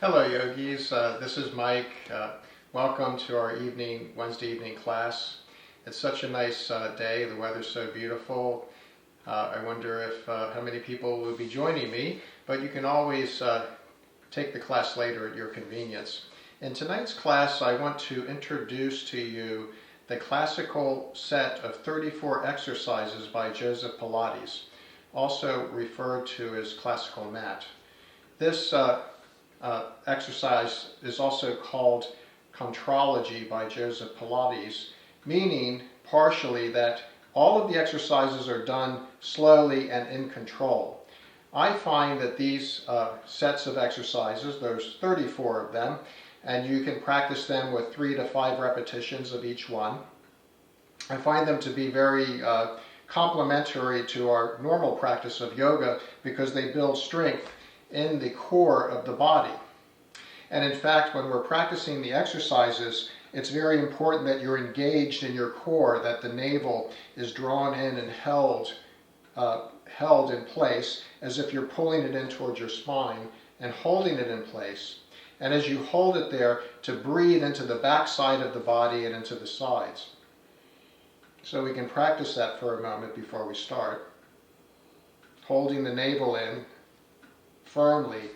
Hello yogis, this is Mike. Welcome to our Wednesday evening class. It's such a nice day, the weather's so beautiful. I wonder if how many people will be joining me, but you can always take the class later at your convenience. In tonight's class, I want to introduce to you the classical set of 34 exercises by Joseph Pilates, also referred to as Classical Mat. This exercise is also called Contrology by Joseph Pilates, meaning partially that all of the exercises are done slowly and in control. I find that these sets of exercises, there's 34 of them, and you can practice them with 3 to 5 repetitions of each one. I find them to be very complementary to our normal practice of yoga because they build strength in the core of the body. And in fact, when we're practicing the exercises, it's very important that you're engaged in your core, that the navel is drawn in and held in place as if you're pulling it in towards your spine and holding it in place. And as you hold it there, to breathe into the back side of the body and into the sides. So we can practice that for a moment before we start. Holding the navel in firmly,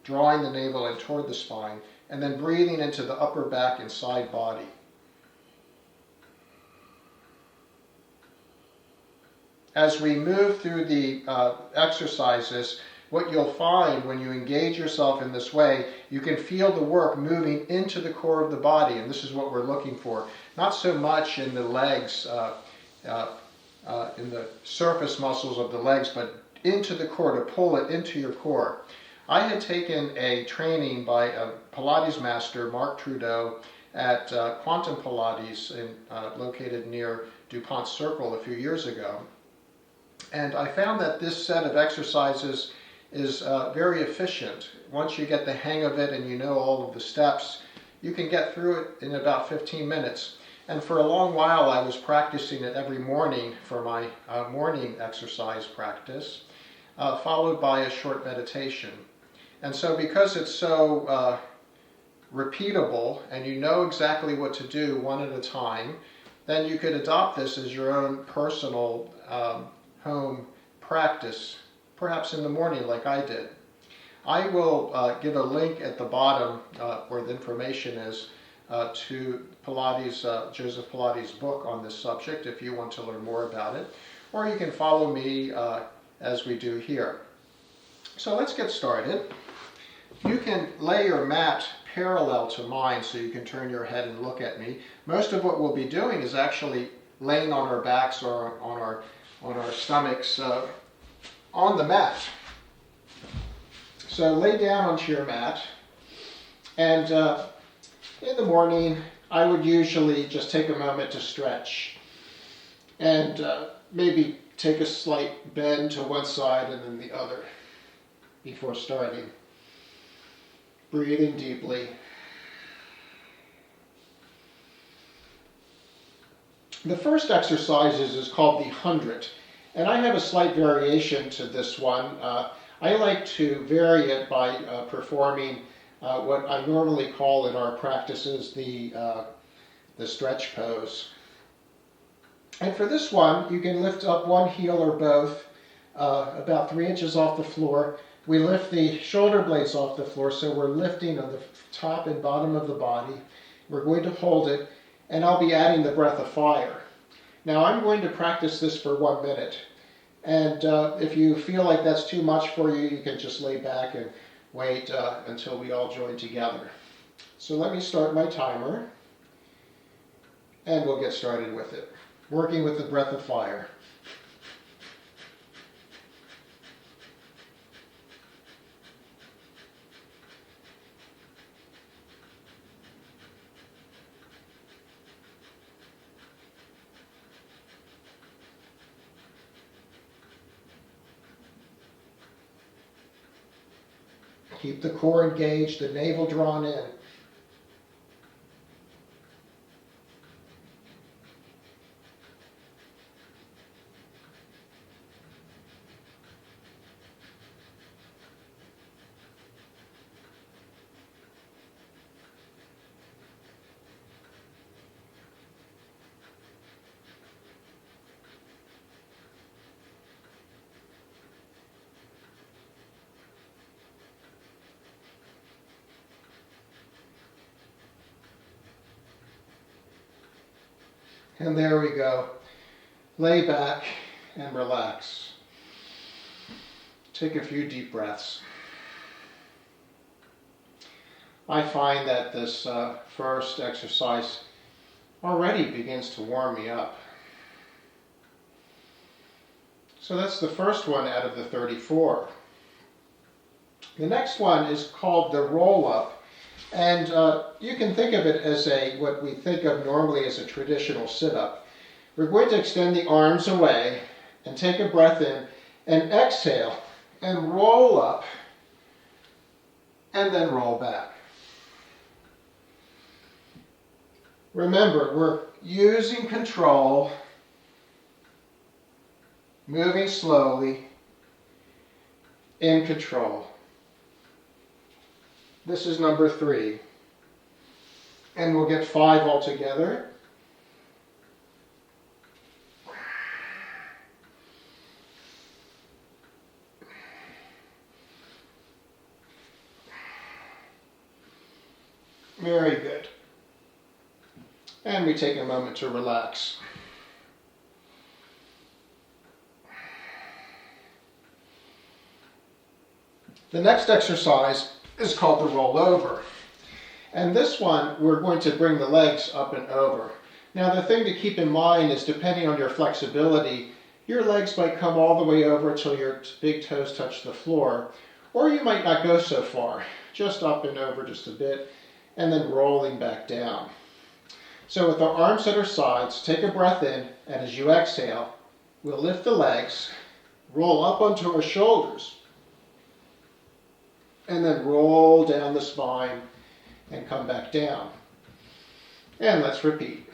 drawing the navel in toward the spine, and then breathing into the upper back and side body. As we move through the exercises, what you'll find when you engage yourself in this way, you can feel the work moving into the core of the body, and this is what we're looking for. Not so much in the legs, in the surface muscles of the legs, but into the core, to pull it into your core. I had taken a training by a Pilates master, Mark Trudeau, at Quantum Pilates, located near DuPont Circle a few years ago. And I found that this set of exercises is very efficient. Once you get the hang of it and you know all of the steps, you can get through it in about 15 minutes. And for a long while I was practicing it every morning for my morning exercise practice, followed by a short meditation. And so because it's so repeatable and you know exactly what to do one at a time, then you could adopt this as your own personal home practice, perhaps in the morning like I did. I will give a link at the bottom where the information is to Pilates, Joseph Pilates' book on this subject if you want to learn more about it, or you can follow me as we do here. So let's get started. You can lay your mat parallel to mine so you can turn your head and look at me. Most of what we'll be doing is actually laying on our backs or on our stomachs on the mat. So lay down onto your mat, and in the morning I would usually just take a moment to stretch and maybe take a slight bend to one side and then the other before starting. Breathing deeply. The first exercise is called the 100, and I have a slight variation to this one. I like to vary it by performing what I normally call in our practices the stretch pose. And for this one, you can lift up one heel or both about 3 inches off the floor. We lift the shoulder blades off the floor, so we're lifting on the top and bottom of the body. We're going to hold it, and I'll be adding the breath of fire. Now I'm going to practice this for 1 minute, and if you feel like that's too much for you, you can just lay back and wait until we all join together. So let me start my timer, and we'll get started with it, working with the breath of fire. Keep the core engaged, the navel drawn in. And there we go. Lay back and relax. Take a few deep breaths. I find that this first exercise already begins to warm me up. So that's the first one out of the 34. The next one is called the roll-up, and you can think of it as what we think of normally as a traditional sit-up. We're going to extend the arms away and take a breath in and exhale and roll up and then roll back. Remember, we're using control, moving slowly, in control. This is number 3. And we'll get 5 altogether. Very good. And we take a moment to relax. The next exercise is called the rollover. And this one, we're going to bring the legs up and over. Now the thing to keep in mind is, depending on your flexibility, your legs might come all the way over till your big toes touch the floor, or you might not go so far, just up and over just a bit, and then rolling back down. So with our arms at our sides, take a breath in, and as you exhale, we'll lift the legs, roll up onto our shoulders, and then roll down the spine and come back down. And let's repeat.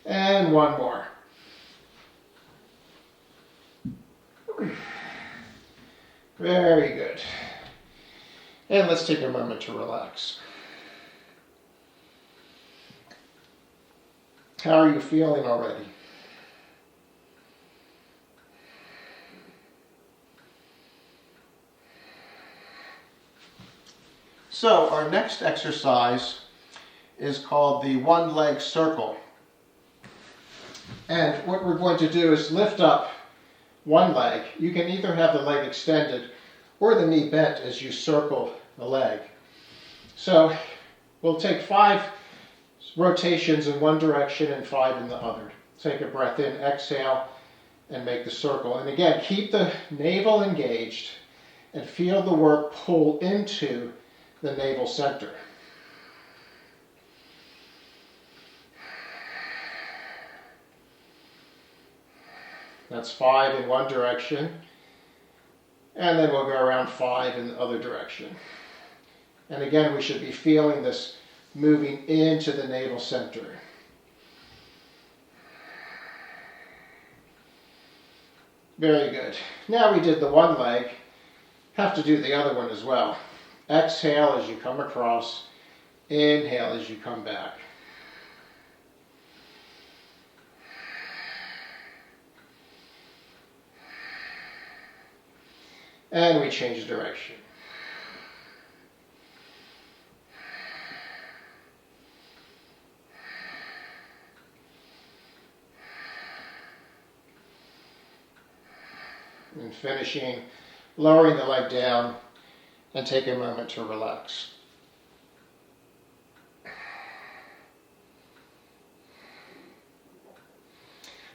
And one more. Very good. And let's take a moment to relax. How are you feeling already? So our next exercise is called the one-leg circle. And what we're going to do is lift up one leg. You can either have the leg extended or the knee bent as you circle the leg. So we'll take 5 rotations in one direction and 5 in the other. Take a breath in, exhale, and make the circle. And again, keep the navel engaged and feel the work pull into the navel center. That's 5 in one direction, and then we'll go around 5 in the other direction. And again, we should be feeling this moving into the navel center. Very good. Now we did the one leg, have to do the other one as well. Exhale as you come across, inhale as you come back. And we change direction. And finishing, lowering the leg down and take a moment to relax.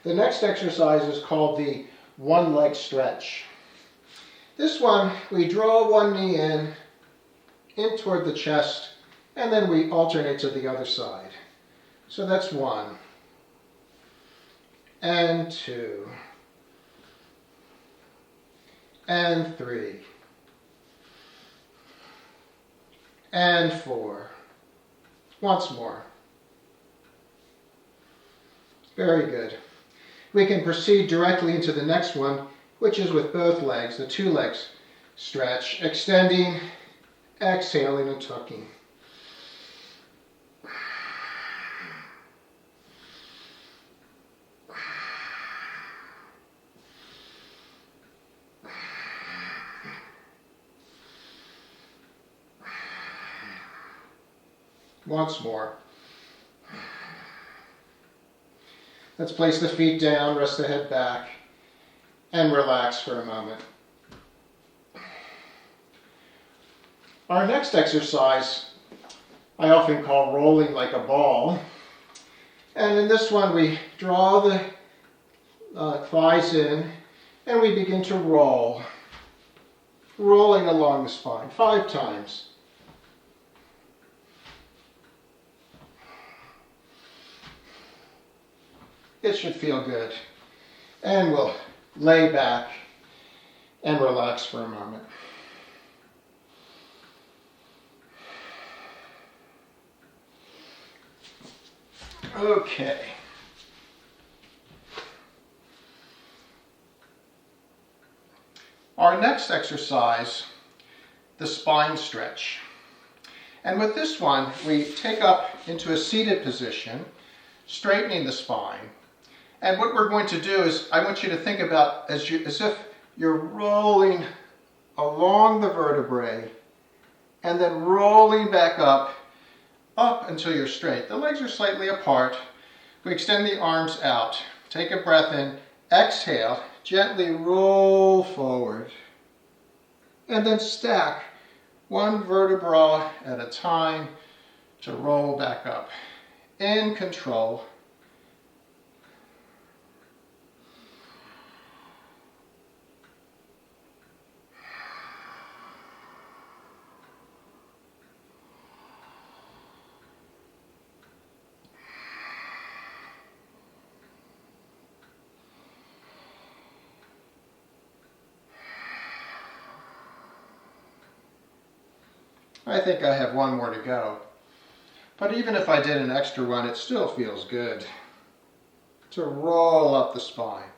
The next exercise is called the one leg stretch. This one, we draw one knee in toward the chest, and then we alternate to the other side. So that's 1, and 2, and 3, and 4. Once more. Very good. We can proceed directly into the next one, which is with both legs, the 2 legs stretch, extending Exhaling and tucking. Once more. Let's place the feet down, rest the head back, and relax for a moment. Our next exercise I often call rolling like a ball. And in this one we draw the thighs in and we begin to roll. Rolling along the spine 5 times. It should feel good. And we'll lay back and relax for a moment. Okay. Our next exercise, the spine stretch. And with this one, we take up into a seated position, straightening the spine. And what we're going to do is, I want you to think about as if you're rolling along the vertebrae and then rolling back up until you're straight. The legs are slightly apart. We extend the arms out. Take a breath in, exhale, gently roll forward. And then stack one vertebra at a time to roll back up. In control. I think I have one more to go. But even if I did an extra one, it still feels good to roll up the spine.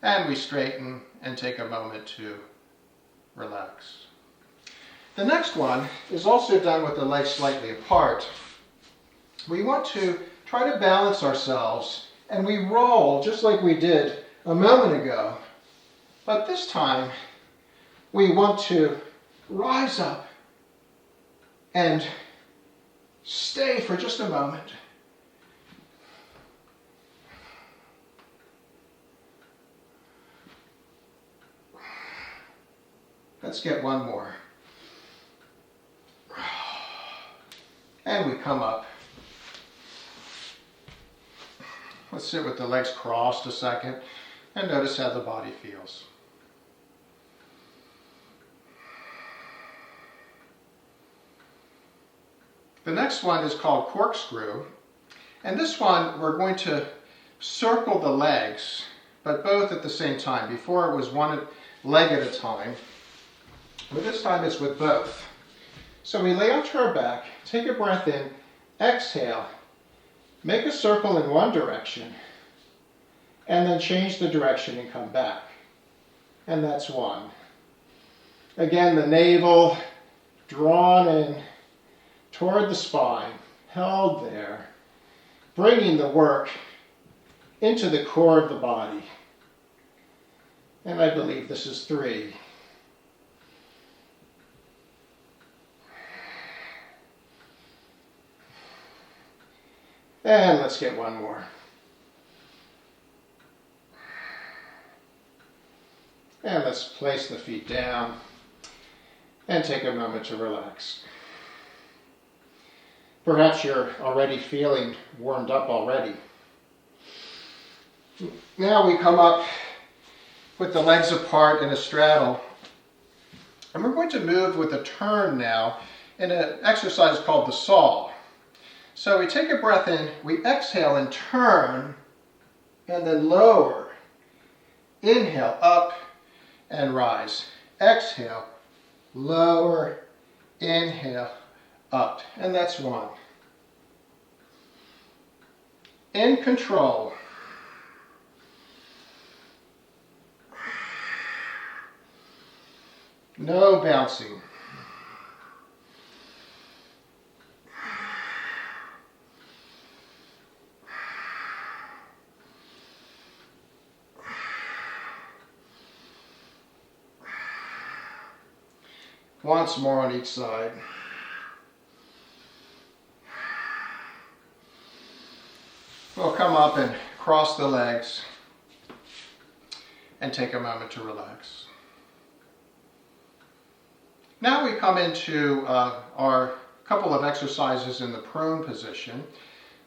And we straighten and take a moment to relax. The next one is also done with the legs slightly apart. We want to try to balance ourselves and we roll just like we did a moment ago. But this time we want to rise up and stay for just a moment. Let's get one more. And we come up. Let's sit with the legs crossed a second and notice how the body feels. The next one is called Corkscrew, and this one we're going to circle the legs, but both at the same time. Before it was one leg at a time, but this time it's with both. So we lay onto our back, take a breath in, exhale, make a circle in one direction, and then change the direction and come back. And that's one. Again, the navel drawn in toward the spine, held there, bringing the work into the core of the body. And I believe this is 3. And let's get one more. And let's place the feet down and take a moment to relax. Perhaps you're already feeling warmed up already. Now we come up with the legs apart in a straddle. And we're going to move with a turn now in an exercise called the saw. So we take a breath in, we exhale and turn, and then lower. Inhale, up and rise. Exhale, lower, inhale, up. And that's one. In control. No bouncing. Once more on each side. We'll come up and cross the legs and take a moment to relax. Now we come into our couple of exercises in the prone position.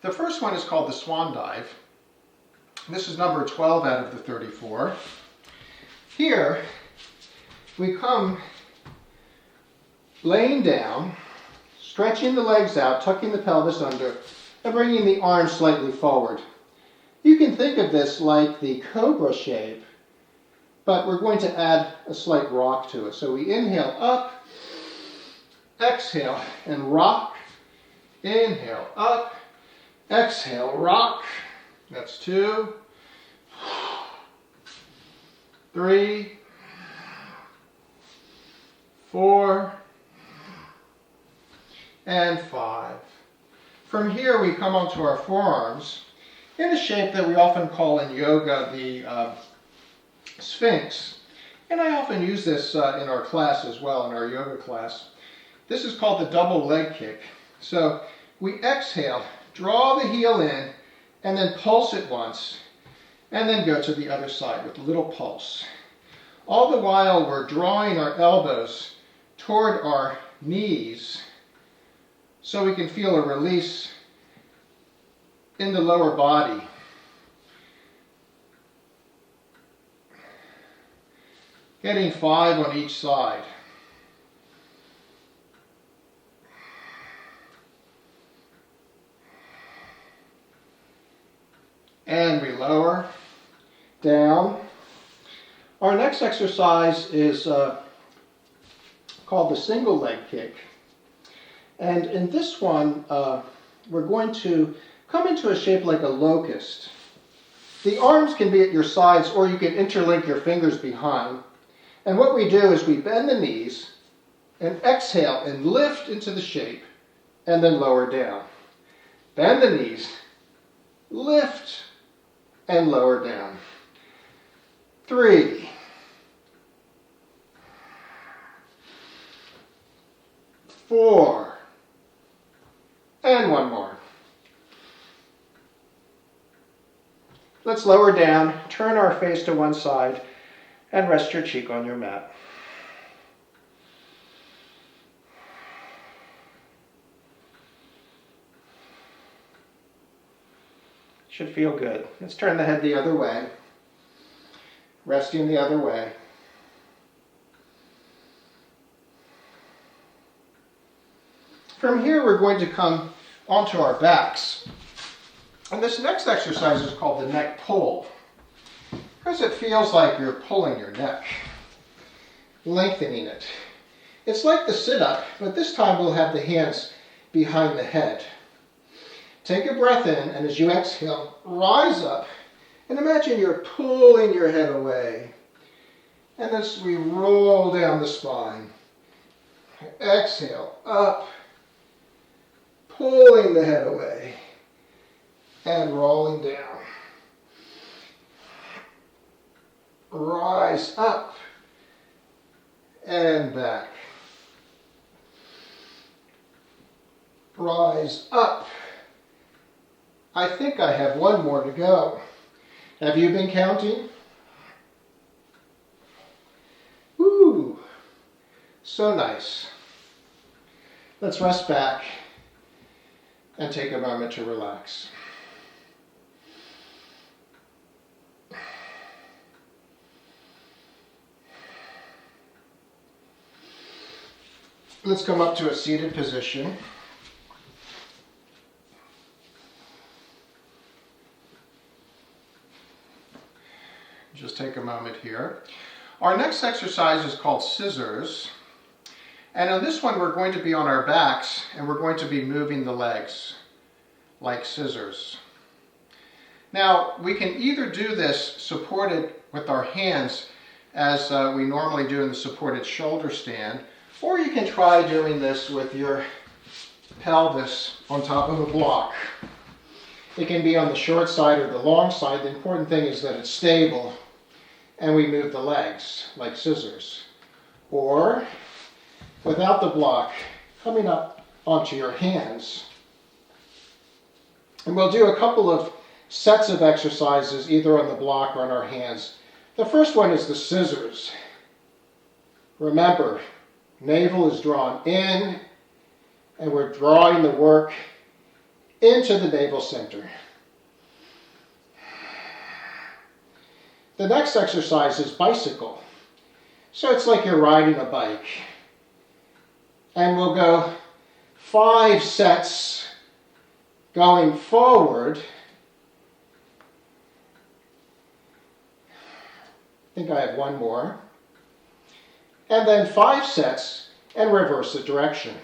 The first one is called the swan dive. This is number 12 out of the 34. Here we come laying down, stretching the legs out, tucking the pelvis under, and bringing the arms slightly forward. You can think of this like the cobra shape, but we're going to add a slight rock to it. So we inhale up, exhale and rock, inhale up, exhale, rock. That's 2, 3, 4, and 5. From here we come onto our forearms in a shape that we often call in yoga the Sphinx. And I often use this in our class as well, in our yoga class. This is called the double leg kick. So we exhale, draw the heel in, and then pulse it once, and then go to the other side with a little pulse. All the while we're drawing our elbows toward our knees so we can feel a release in the lower body. Getting 5 on each side. And we lower, down. Our next exercise is called the single leg kick. And in this one, we're going to come into a shape like a locust. The arms can be at your sides, or you can interlink your fingers behind. And what we do is we bend the knees and exhale and lift into the shape and then lower down. Bend the knees, lift, and lower down. 3, 4, and one more. Let's lower down, turn our face to one side, and rest your cheek on your mat. Should feel good. Let's turn the head the other way, resting the other way. From here, we're going to come onto our backs. And this next exercise is called the neck pull, because it feels like you're pulling your neck, lengthening it. It's like the sit-up, but this time we'll have the hands behind the head. Take a breath in, and as you exhale, rise up, and imagine you're pulling your head away. And as we roll down the spine, exhale, up, pulling the head away, and rolling down. Rise up and back. Rise up. I think I have one more to go. Have you been counting? Woo! So nice. Let's rest back and take a moment to relax. Let's come up to a seated position. Just take a moment here. Our next exercise is called scissors. And on this one, we're going to be on our backs, and we're going to be moving the legs like scissors. Now, we can either do this supported with our hands, as we normally do in the supported shoulder stand, or you can try doing this with your pelvis on top of a block. It can be on the short side or the long side. The important thing is that it's stable, and we move the legs like scissors. Or without the block, coming up onto your hands. And we'll do a couple of sets of exercises either on the block or on our hands. The first one is the scissors. Remember, navel is drawn in, and we're drawing the work into the navel center. The next exercise is bicycle. So it's like you're riding a bike. And we'll go 5 sets going forward. I think I have one more. And then 5 sets and reverse the direction.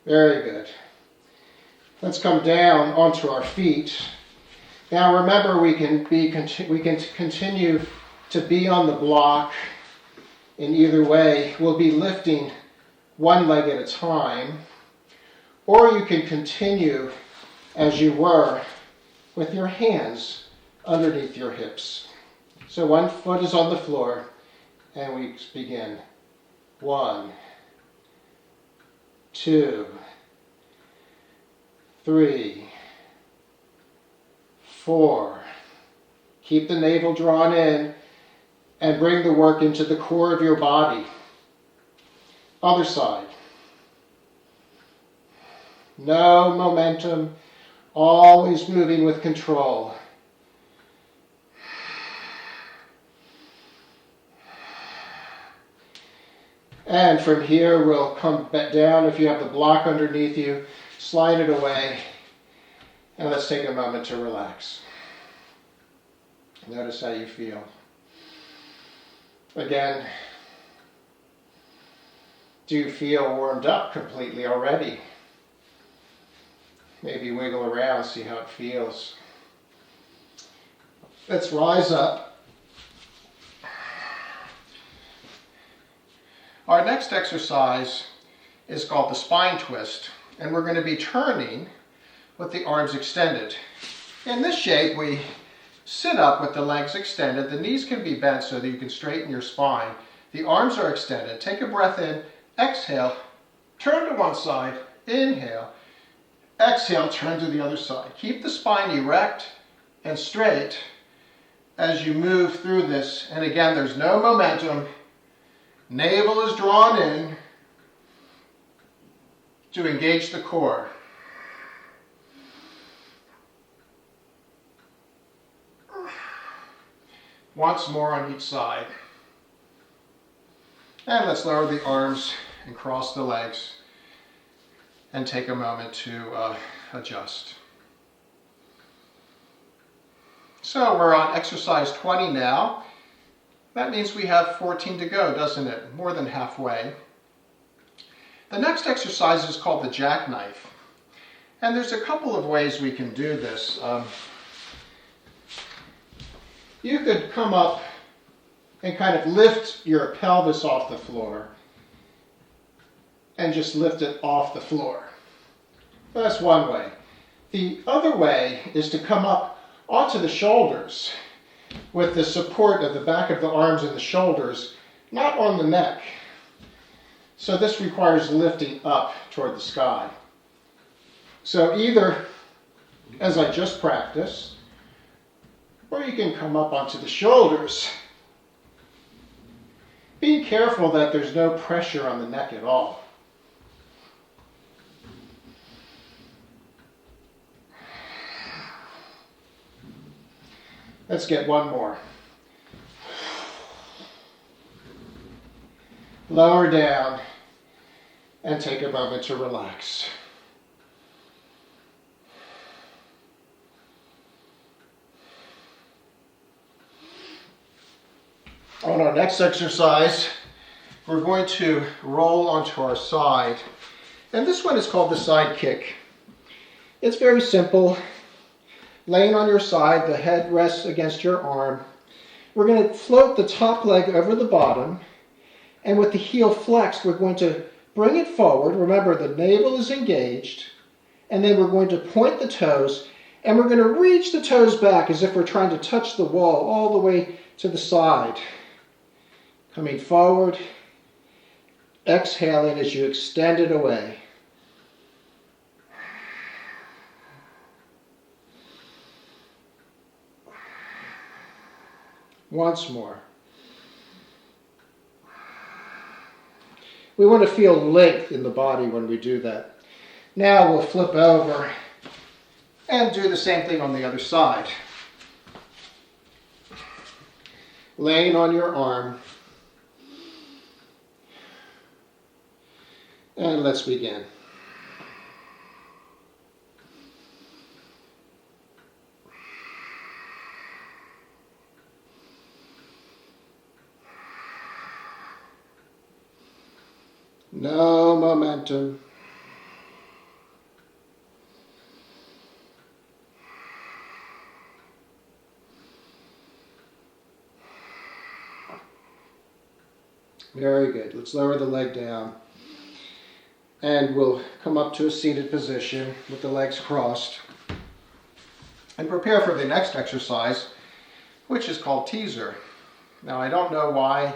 Very good. Let's come down onto our feet. Now remember, we can continue to be on the block in either way. We'll be lifting one leg at a time, or you can continue as you were with your hands underneath your hips. So one foot is on the floor, and we begin. 1, 2, 3, 4. Keep the navel drawn in and bring the work into the core of your body. Other side. No momentum, always moving with control. And from here, we'll come back down. If you have the block underneath you, slide it away. And let's take a moment to relax. Notice how you feel. Again, do you feel warmed up completely already? Maybe wiggle around, see how it feels. Let's rise up. Our next exercise is called the spine twist, and we're going to be turning with the arms extended. In this shape, we sit up with the legs extended. The knees can be bent so that you can straighten your spine. The arms are extended. Take a breath in, exhale, turn to one side, inhale, exhale, turn to the other side. Keep the spine erect and straight as you move through this. And again, there's no momentum. Navel is drawn in to engage the core. Once more on each side. And let's lower the arms and cross the legs and take a moment to adjust. So we're on exercise 20 now. That means we have 14 to go, doesn't it? More than halfway. The next exercise is called the Jackknife. And there's a couple of ways we can do this. You could come up and kind of lift your pelvis off the floor and just lift it off the floor. That's one way. The other way is to come up onto the shoulders with the support of the back of the arms and the shoulders, not on the neck. So this requires lifting up toward the sky. So either, as I just practiced, or you can come up onto the shoulders, being careful that there's no pressure on the neck at all. Let's get one more. Lower down and take a moment to relax. On our next exercise, we're going to roll onto our side. And this one is called the side kick. It's very simple. Laying on your side, the head rests against your arm. We're going to float the top leg over the bottom, and with the heel flexed, we're going to bring it forward. Remember, the navel is engaged. And then we're going to point the toes. And we're going to reach the toes back as if we're trying to touch the wall all the way to the side. Coming forward. Exhaling as you extend it away. Once more. We want to feel length in the body when we do that. Now we'll flip over and do the same thing on the other side. Laying on your arm. And let's begin. No momentum. Very good. Let's lower the leg down. And we'll come up to a seated position with the legs crossed. And prepare for the next exercise, which is called teaser. Now, I don't know why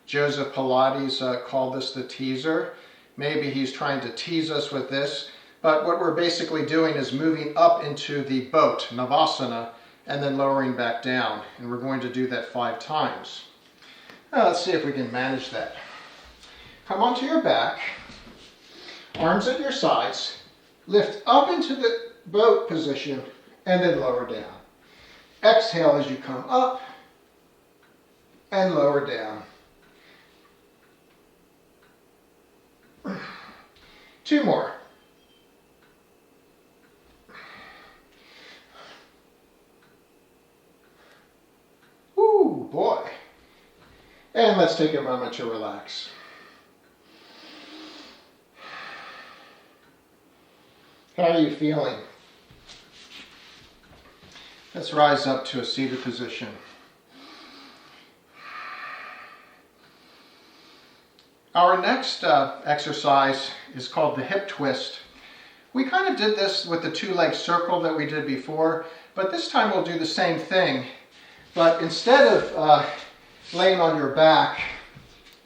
Joseph Pilates called this the teaser. Maybe he's trying to tease us with this. But what we're basically doing is moving up into the boat, Navasana, and then lowering back down. And we're going to do that 5 times. Now, let's see if we can manage that. Come onto your back, arms at your sides, lift up into the boat position, and then lower down. Exhale as you come up, and lower down. 2 more. Ooh, boy. And let's take a moment to relax. How are you feeling? Let's rise up to a seated position. Our next exercise is called the hip twist. We kind of did this with the 2-leg circle that we did before, but this time we'll do the same thing. But instead of laying on your back,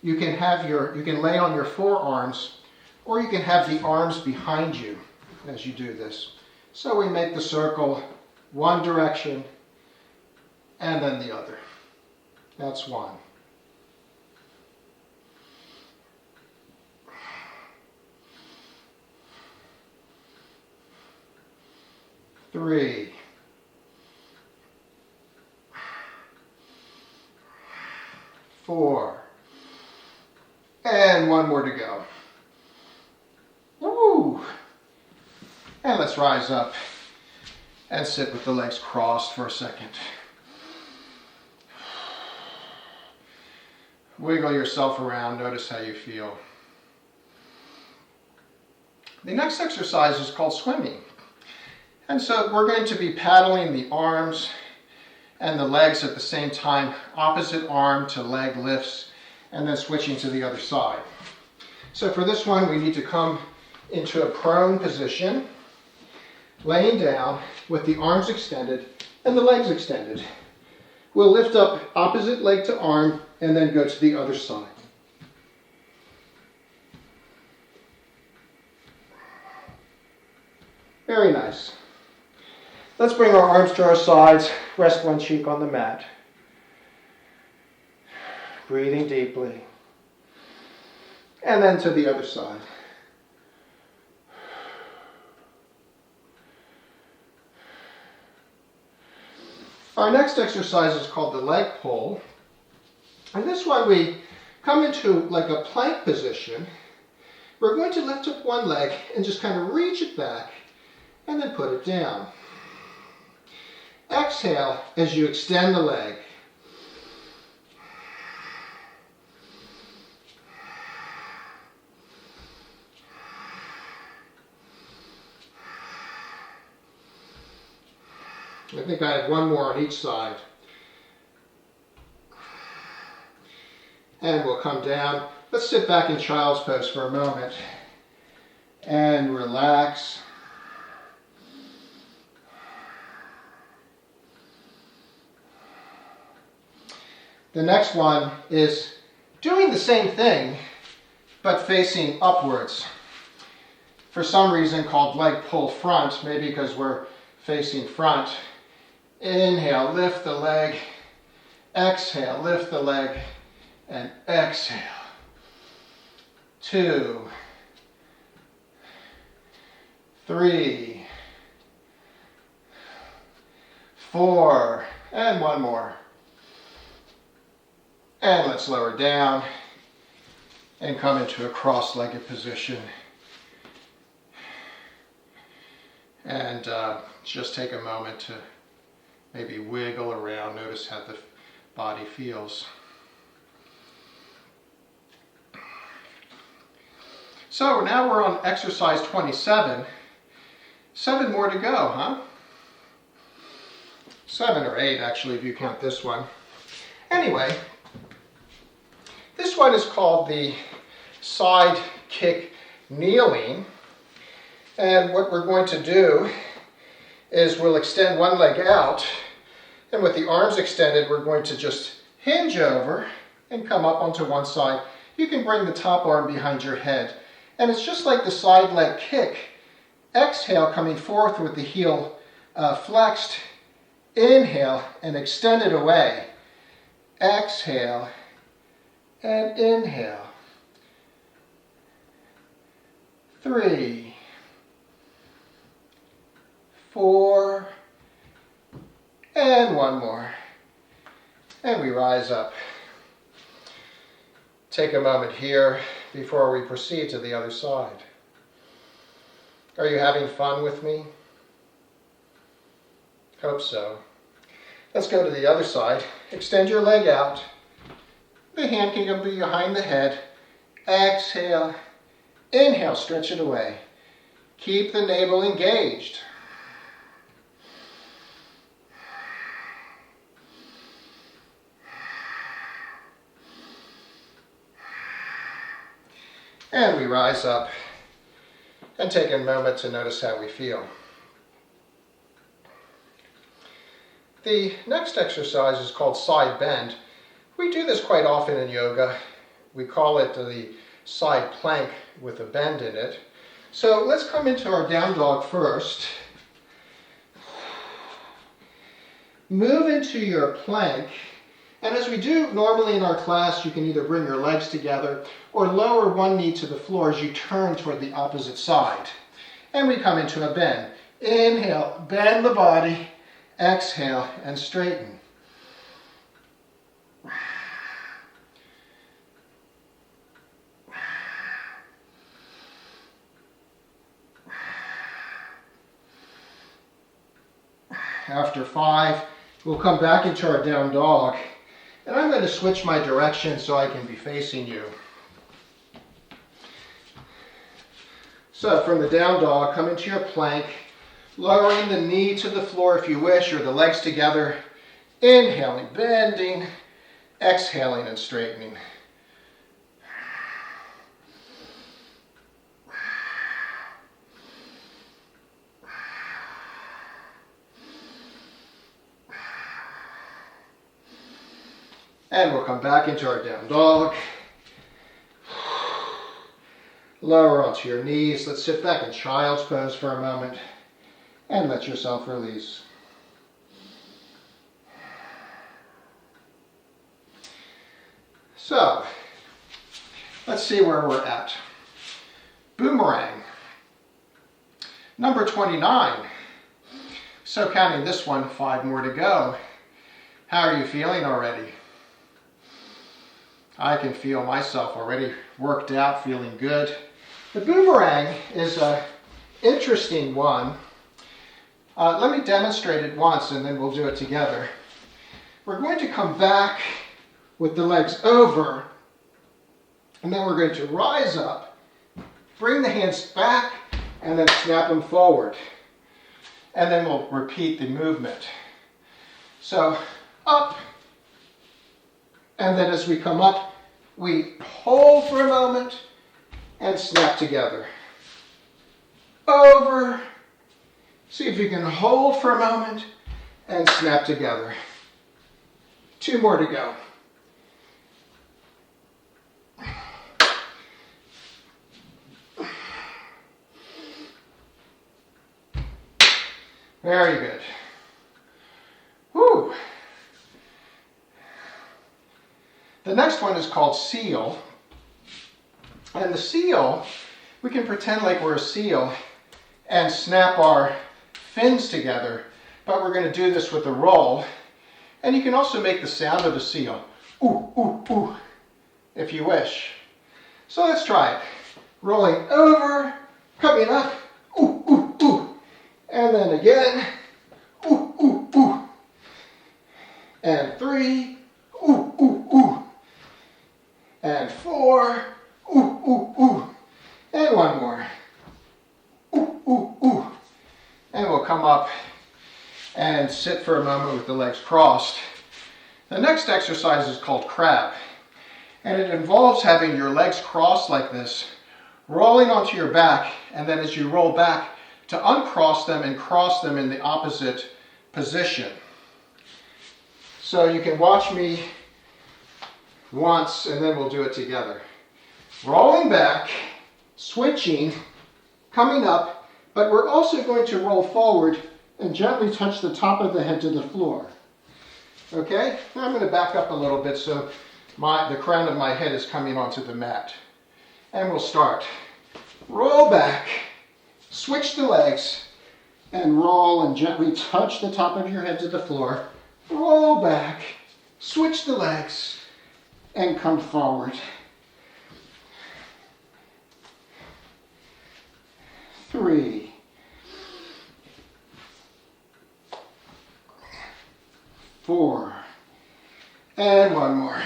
you can lay on your forearms, or you can have the arms behind you as you do this. So we make the circle one direction and then the other. That's 1. 3. 4. And 1 more to go. Woo! And let's rise up and sit with the legs crossed for a second. Wiggle yourself around, notice how you feel. The next exercise is called swimming. And so we're going to be paddling the arms and the legs at the same time, opposite arm to leg lifts, and then switching to the other side. So for this one, we need to come into a prone position, laying down with the arms extended and the legs extended. We'll lift up opposite leg to arm and then go to the other side. Very nice. Let's bring our arms to our sides, rest one cheek on the mat. Breathing deeply. And then to the other side. Our next exercise is called the leg pull. And this one we come into like a plank position. We're going to lift up one leg and just kind of reach it back and then put it down. Exhale as you extend the leg. I think I have 1 more on each side. And we'll come down Let's sit back in child's pose for a moment and relax. The next one is doing the same thing, but facing upwards. For some reason called leg pull front, maybe because we're facing front. Inhale, lift the leg. Exhale, lift the leg. And exhale. 2, 3, 4, and one more. And let's lower down and come into a cross-legged position. And just take a moment to maybe wiggle around. Notice how the body feels. So now we're on exercise 27. 7 more to go, huh? 7 or 8 actually if you count this one. Anyway, this one is called the side kick kneeling. And what we're going to do is we'll extend one leg out, and with the arms extended we're going to just hinge over and come up onto one side. You can bring the top arm behind your head. And it's just like the side leg kick. Exhale, coming forth with the heel flexed. Inhale and extend it away. Exhale and inhale. 3, 4, and one more. And we rise up. Take a moment here before we proceed to the other side. Are you having fun with me? Hope so. Let's go to the other side. Extend your leg out. The hand can go behind the head. Exhale. Inhale, stretch it away. Keep the navel engaged. And we rise up and take a moment to notice how we feel. The next exercise is called side bend. We do this quite often in yoga. We call it the side plank with a bend in it. So let's come into our down dog first. Move into your plank. And as we do normally in our class, you can either bring your legs together or lower one knee to the floor as you turn toward the opposite side. And we come into a bend. Inhale, bend the body. Exhale and straighten. After 5, we'll come back into our down dog. And I'm going to switch my direction so I can be facing you. So from the down dog, come into your plank, lowering the knee to the floor if you wish, or the legs together. Inhaling, bending, exhaling and straightening. And we'll come back into our down dog. Lower onto your knees. Let's sit back in child's pose for a moment and let yourself release. So, let's see where we're at. Boomerang. Number 29. So counting this one, 5 more to go. How are you feeling already? I can feel myself already worked out, feeling good. The boomerang is an interesting one. Let me demonstrate it once and then we'll do it together. We're going to come back with the legs over, and then we're going to rise up, bring the hands back, and then snap them forward. And then we'll repeat the movement. So up, and then as we come up, We hold for a moment and snap together. Over. See if you can hold for a moment and snap together. 2 more to go. Very good. Whew. The next one is called seal. And the seal, we can pretend like we're a seal and snap our fins together, but we're going to do this with a roll. And you can also make the sound of the seal. Ooh, ooh, ooh, if you wish. So let's try it. Rolling over, coming up, ooh, ooh, ooh. And then again, ooh, ooh, ooh. And 3, ooh, ooh, ooh. And 4, ooh, ooh, ooh. And 1 more. Ooh, ooh, ooh. And we'll come up and sit for a moment with the legs crossed. The next exercise is called crab. And it involves having your legs crossed like this, rolling onto your back, and then as you roll back, to uncross them and cross them in the opposite position. So you can watch me once and then we'll do it together. Rolling back, switching, coming up, but we're also going to roll forward and gently touch the top of the head to the floor. Okay? Now I'm going to back up a little bit so the crown of my head is coming onto the mat. And we'll start. Roll back. Switch the legs and roll and gently touch the top of your head to the floor. Roll back, switch the legs, and come forward. 3, 4, and 1 more.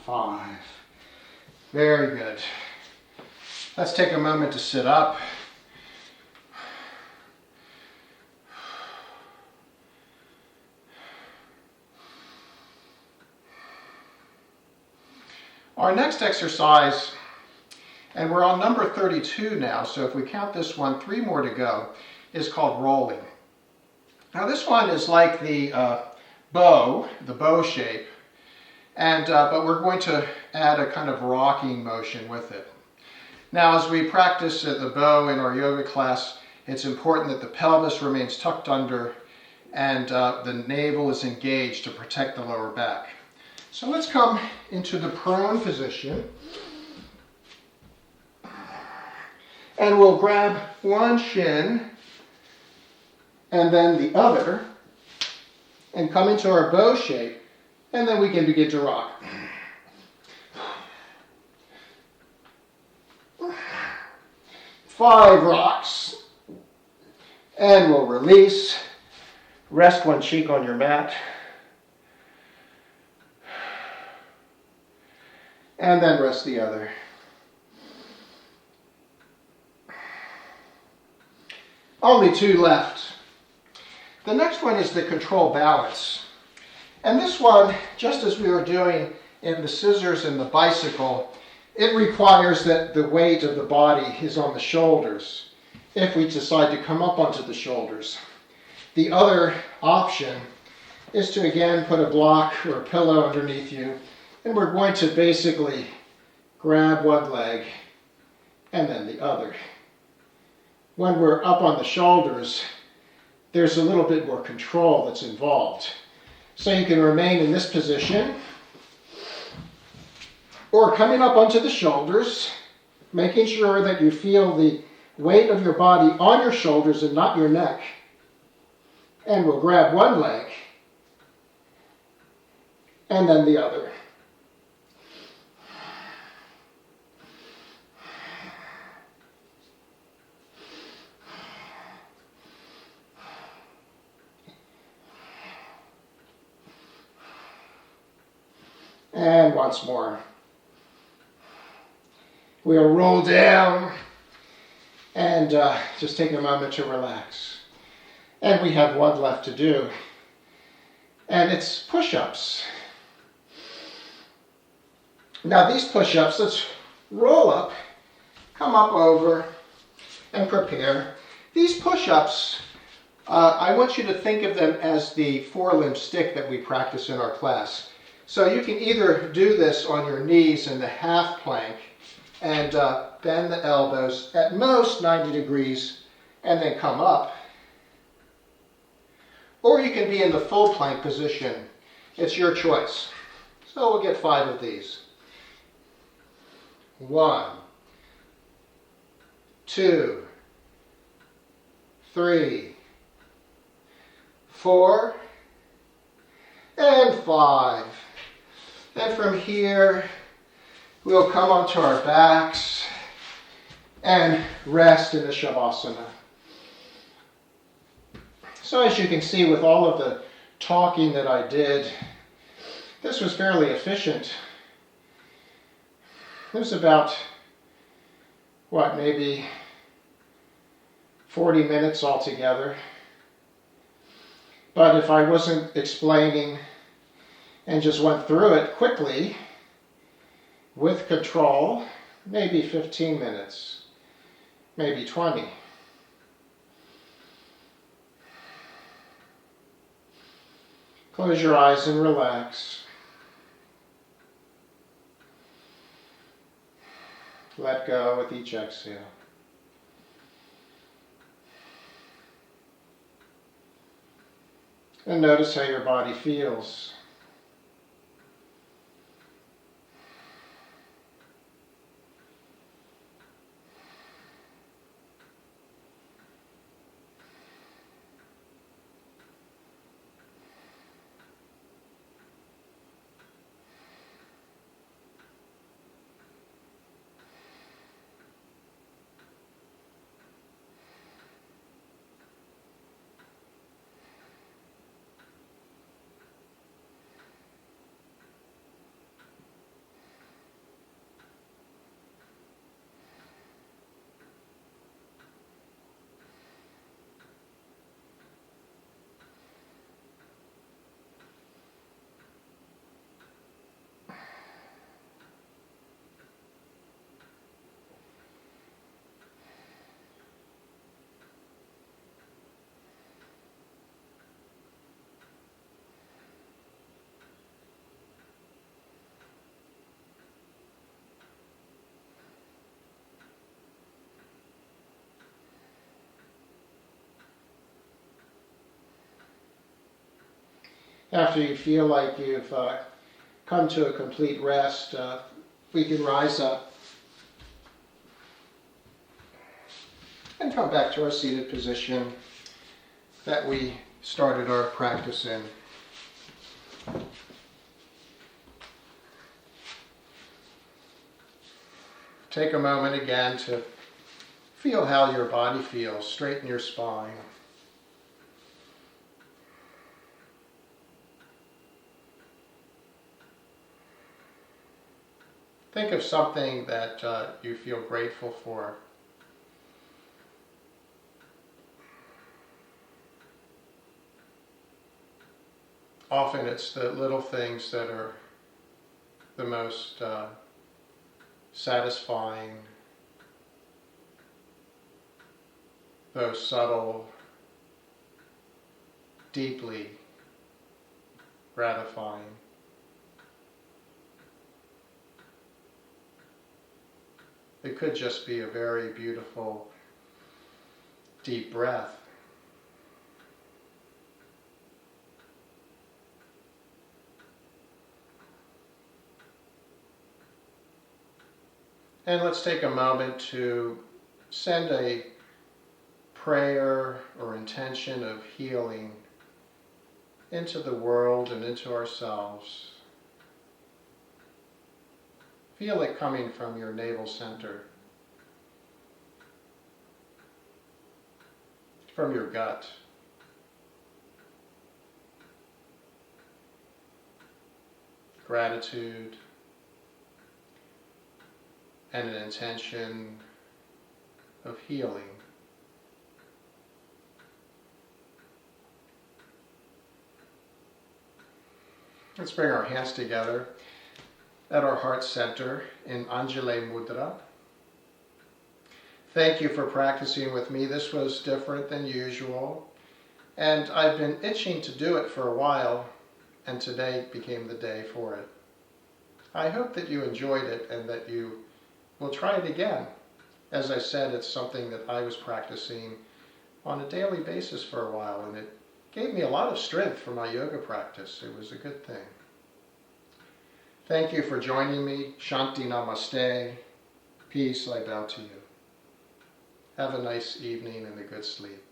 5. Very good. Let's take a moment to sit up. Our next exercise, and we're on number 32 now, so if we count this one, 3 more to go, is called rolling. Now this one is like the bow shape, but we're going to add a kind of rocking motion with it. Now, as we practice the bow in our yoga class, it's important that the pelvis remains tucked under and the navel is engaged to protect the lower back. So let's come into the prone position. And we'll grab one shin and then the other and come into our bow shape, and then we can begin to rock. 5 rocks, and we'll release. Rest one cheek on your mat, and then rest the other. Only 2 left. The next one is the control balance. And this one, just as we were doing in the scissors and the bicycle, it requires that the weight of the body is on the shoulders if we decide to come up onto the shoulders. The other option is to again put a block or a pillow underneath you, and we're going to basically grab one leg and then the other. When we're up on the shoulders, there's a little bit more control that's involved. So you can remain in this position, or coming up onto the shoulders, making sure that you feel the weight of your body on your shoulders and not your neck. And we'll grab one leg and then the other. And once more. We'll roll down and just take a moment to relax. And we have one left to do. And it's push-ups. Now these push-ups, let's roll up, come up over, and prepare. These push-ups, I want you to think of them as the four-limb stick that we practice in our class. So you can either do this on your knees in the half plank and bend the elbows at most 90 degrees and then come up. Or you can be in the full plank position. It's your choice. So we'll get 5 of these. 1, 2, 3, 4, and 5. And from here, we'll come onto our backs and rest in the Shavasana. So as you can see, with all of the talking that I did, this was fairly efficient. It was about, maybe 40 minutes altogether. But if I wasn't explaining and just went through it quickly, with control, maybe 15 minutes, maybe 20. Close your eyes and relax. Let go with each exhale. And notice how your body feels. After you feel like you've come to a complete rest, we can rise up and come back to our seated position that we started our practice in. Take a moment again to feel how your body feels. Straighten your spine. Think of something that you feel grateful for. Often it's the little things that are the most satisfying, those subtle, deeply gratifying. It could just be a very beautiful, deep breath. And let's take a moment to send a prayer or intention of healing into the world and into ourselves. Feel it coming from your navel center, from your gut. Gratitude and an intention of healing. Let's bring our hands together. at our heart center in Anjali Mudra. Thank you for practicing with me. This was different than usual, and I've been itching to do it for a while, and today became the day for it. I hope that you enjoyed it and that you will try it again. As I said, it's something that I was practicing on a daily basis for a while, and it gave me a lot of strength for my yoga practice. It was a good thing. Thank you for joining me. Shanti Namaste. Peace, I bow to you. Have a nice evening and a good sleep.